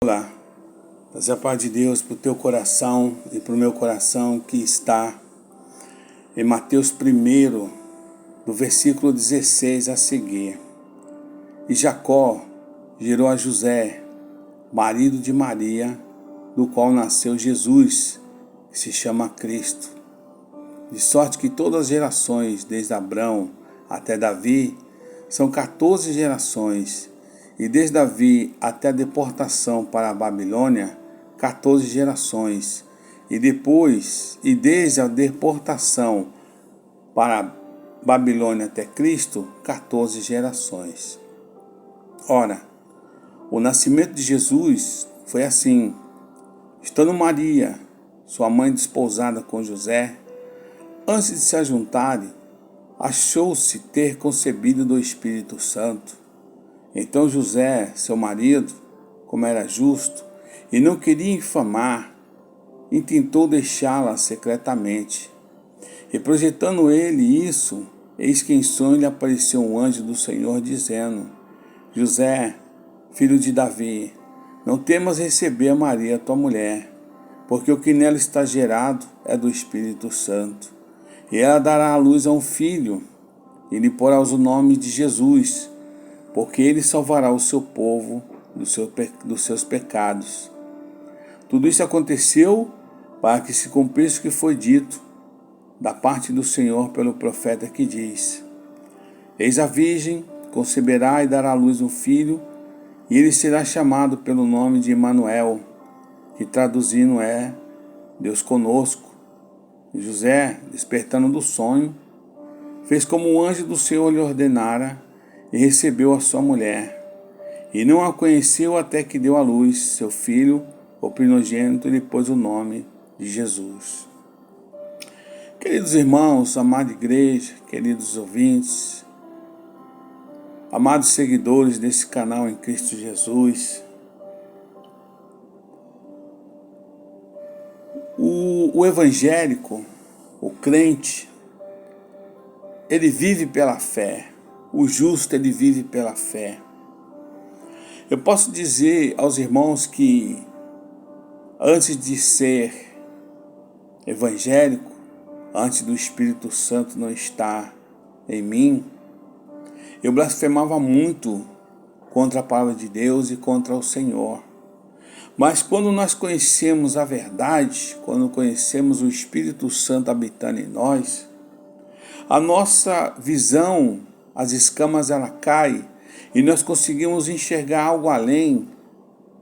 Olá, trazer a paz de Deus para o teu coração e para o meu coração, que está em Mateus 1, do versículo 16 a seguir. E Jacó gerou a José, marido de Maria, do qual nasceu Jesus, que se chama Cristo. De sorte que todas as gerações, desde Abrão até Davi, são 14 gerações, e desde Davi até a deportação para a Babilônia, 14 gerações, e desde a deportação para a Babilônia até Cristo, 14 gerações. Ora, o nascimento de Jesus foi assim: estando Maria, sua mãe, desposada com José, antes de se ajuntarem, achou-se ter concebido do Espírito Santo. Então José, seu marido, como era justo e não queria infamar, intentou deixá-la secretamente. E projetando ele isso, eis que em sonho lhe apareceu um anjo do Senhor, dizendo: José, filho de Davi, não temas receber a Maria, tua mulher, porque o que nela está gerado é do Espírito Santo. E ela dará à luz a um filho, e lhe porás o nome de Jesus, porque ele salvará o seu povo dos seus pecados. Tudo isso aconteceu para que se cumprisse o que foi dito da parte do Senhor pelo profeta, que diz: Eis a virgem conceberá e dará à luz um filho, e ele será chamado pelo nome de Emanuel, que traduzindo é Deus conosco. E José, despertando do sonho, fez como o anjo do Senhor lhe ordenara, e recebeu a sua mulher. E não a conheceu até que deu à luz seu filho, o primogênito, e lhe pôs o nome de Jesus. Queridos irmãos, amada igreja, queridos ouvintes, amados seguidores desse canal em Cristo Jesus, o evangélico, o crente, ele vive pela fé. O justo, ele vive pela fé. Eu posso dizer aos irmãos que, antes de ser evangélico, antes do Espírito Santo não estar em mim, eu blasfemava muito contra a palavra de Deus e contra o Senhor. Mas quando nós conhecemos a verdade, quando conhecemos o Espírito Santo habitando em nós, a nossa visão, as escamas, ela cai, e nós conseguimos enxergar algo além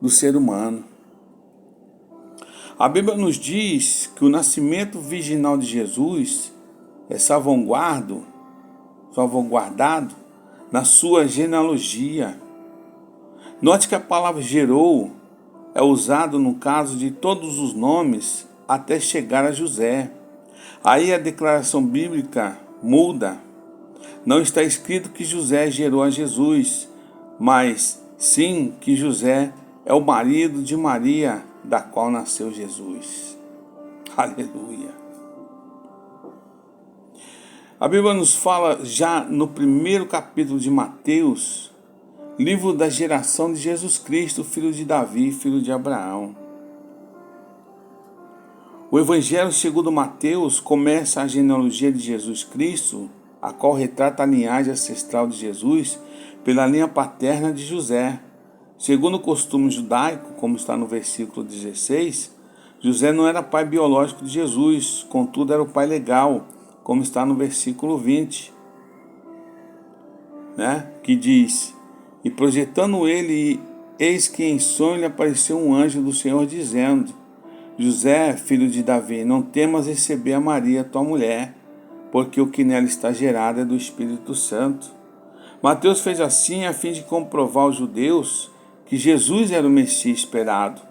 do ser humano. A Bíblia nos diz que o nascimento virginal de Jesus é salvaguardado na sua genealogia. Note que a palavra gerou é usado no caso de todos os nomes até chegar a José. Aí a declaração bíblica muda. Não está escrito que José gerou a Jesus, mas sim que José é o marido de Maria, da qual nasceu Jesus. Aleluia. A Bíblia nos fala já no primeiro capítulo de Mateus, livro da geração de Jesus Cristo, filho de Davi, filho de Abraão. O Evangelho segundo Mateus começa a genealogia de Jesus Cristo, a qual retrata a linhagem ancestral de Jesus pela linha paterna de José. Segundo o costume judaico, como está no versículo 16, José não era pai biológico de Jesus, contudo era o pai legal, como está no versículo 20, que diz: E projetando ele, eis que em sonho lhe apareceu um anjo do Senhor, dizendo: José, filho de Davi, não temas receber a Maria, tua mulher, porque o que nela está gerado é do Espírito Santo. Mateus fez assim a fim de comprovar aos judeus que Jesus era o Messias esperado,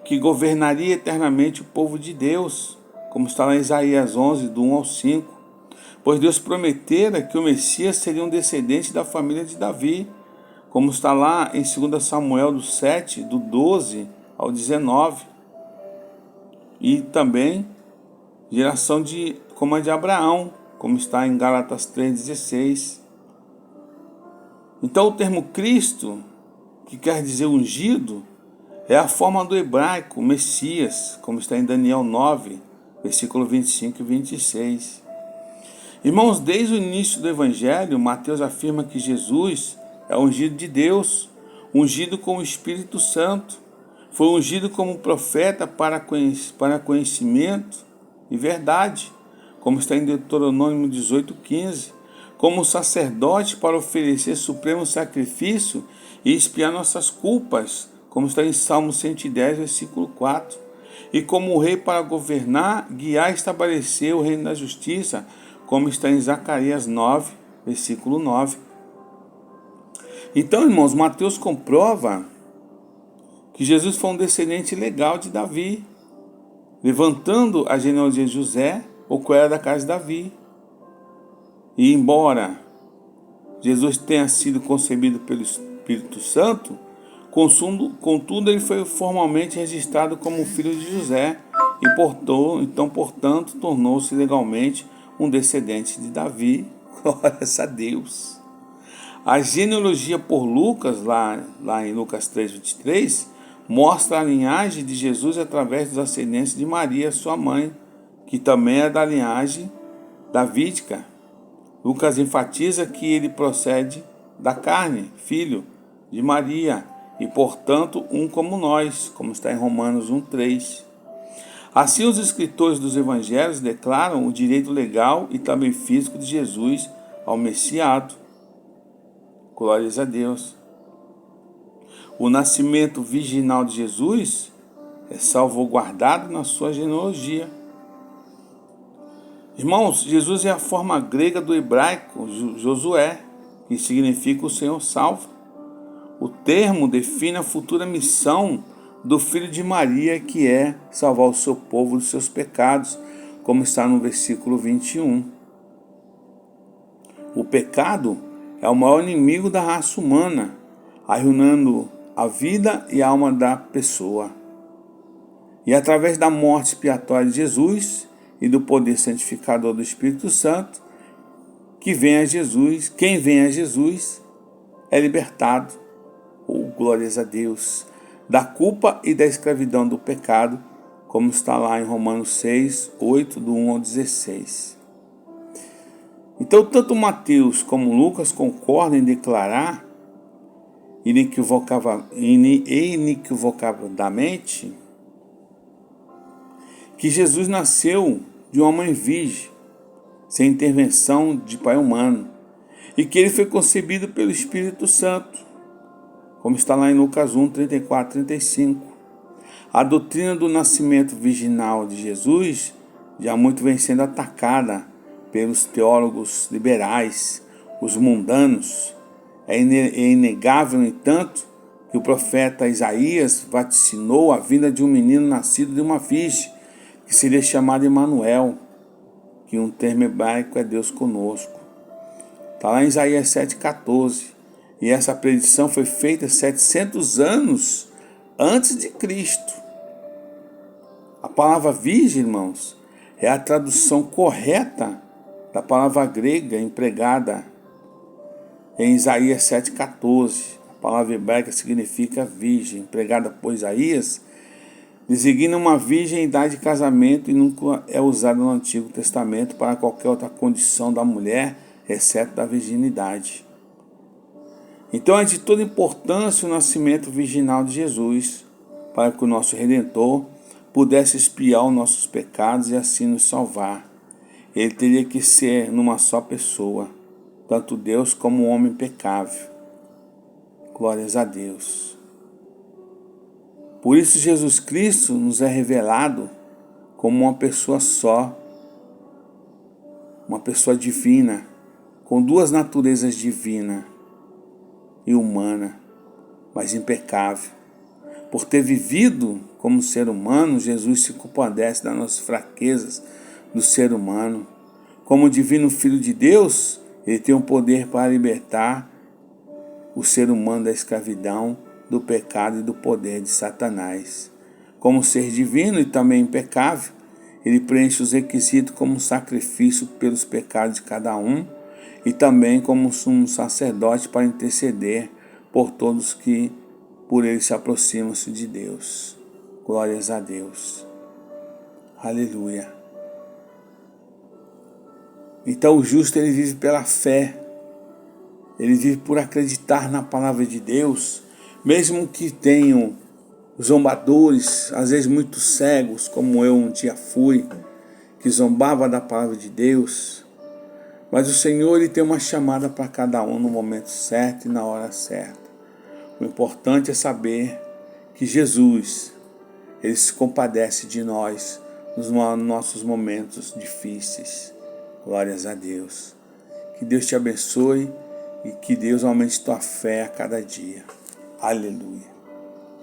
que governaria eternamente o povo de Deus, como está lá em Isaías 11, do 1 ao 5. Pois Deus prometera que o Messias seria um descendente da família de Davi, como está lá em 2 Samuel do 7, do 12 ao 19. E também geração como a de Abraão, como está em Gálatas 3,16. Então o termo Cristo, que quer dizer ungido, É a forma do hebraico, Messias, como está em Daniel 9, versículo 25 e 26. Irmãos, desde o início do Evangelho, Mateus afirma que Jesus é ungido de Deus, ungido com o Espírito Santo. Foi ungido como profeta para conhecimento e verdade, como está em Deuteronômio 18:15, como sacerdote para oferecer supremo sacrifício e expiar nossas culpas, como está em Salmo 110, versículo 4, e como rei para governar, guiar e estabelecer o reino da justiça, como está em Zacarias 9, versículo 9. Então, irmãos, Mateus comprova que Jesus foi um descendente legal de Davi, levantando a genealogia de José, o qual era da casa de Davi. E embora Jesus tenha sido concebido pelo Espírito Santo, contudo ele foi formalmente registrado como filho de José e portanto tornou-se legalmente um descendente de Davi. Glória a Deus. A genealogia por Lucas, lá em Lucas 3:23, mostra a linhagem de Jesus através dos ascendentes de Maria, sua mãe, que também é da linhagem davídica. Lucas enfatiza que ele procede da carne, filho de Maria, e portanto um como nós, como está em Romanos 1:3. Assim, os escritores dos evangelhos declaram o direito legal e também físico de Jesus ao Messiado. Glórias a Deus. O nascimento virginal de Jesus é salvaguardado na sua genealogia. Irmãos, Jesus é a forma grega do hebraico Josué, que significa o Senhor salva. O termo define a futura missão do filho de Maria, que é salvar o seu povo dos seus pecados, como está no versículo 21. O pecado é o maior inimigo da raça humana, arruinando a vida e a alma da pessoa. E através da morte expiatória de Jesus e do poder santificador do Espírito Santo, quem vem a Jesus é libertado, glórias a Deus, da culpa e da escravidão do pecado, como está lá em Romanos 6:8, do 1 ao 16. Então, tanto Mateus como Lucas concordam em declarar inequivocadamente que Jesus nasceu de uma mãe virgem, sem intervenção de pai humano, e que ele foi concebido pelo Espírito Santo, como está lá em Lucas 1:34-35. A doutrina do nascimento virginal de Jesus já muito vem sendo atacada pelos teólogos liberais, os mundanos. É inegável, no entanto, que o profeta Isaías vaticinou a vinda de um menino nascido de uma virgem, que seria chamado Emanuel, que um termo hebraico é Deus conosco. Está lá em Isaías 7:14. E essa predição foi feita 700 anos antes de Cristo. A palavra virgem, irmãos, é a tradução correta da palavra grega empregada em Isaías 7:14. A palavra hebraica significa virgem, empregada por Isaías, designa uma virgem em idade de casamento e nunca é usada no Antigo Testamento para qualquer outra condição da mulher, exceto da virginidade. Então é de toda importância o nascimento virginal de Jesus, para que o nosso Redentor pudesse expiar os nossos pecados e assim nos salvar. Ele teria que ser numa só pessoa, tanto Deus como o homem pecável. Glórias a Deus. Por isso Jesus Cristo nos é revelado como uma pessoa só, uma pessoa divina, com duas naturezas divinas e humana, mas impecável. Por ter vivido como ser humano, Jesus se compadece das nossas fraquezas do ser humano. Como divino Filho de Deus, ele tem o poder para libertar o ser humano da escravidão, do pecado e do poder de Satanás. Como ser divino e também impecável, ele preenche os requisitos como sacrifício pelos pecados de cada um e também como sumo sacerdote para interceder por todos que por ele se aproximam-se de Deus. Glórias a Deus. Aleluia. Então o justo ele vive pela fé. Ele vive por acreditar na palavra de Deus, mesmo que tenham zombadores, às vezes muito cegos, como eu um dia fui, que zombava da palavra de Deus. Mas o Senhor ele tem uma chamada para cada um no momento certo e na hora certa. O importante é saber que Jesus, ele se compadece de nós nos nossos momentos difíceis. Glórias a Deus. Que Deus te abençoe e que Deus aumente tua fé a cada dia. Aleluia.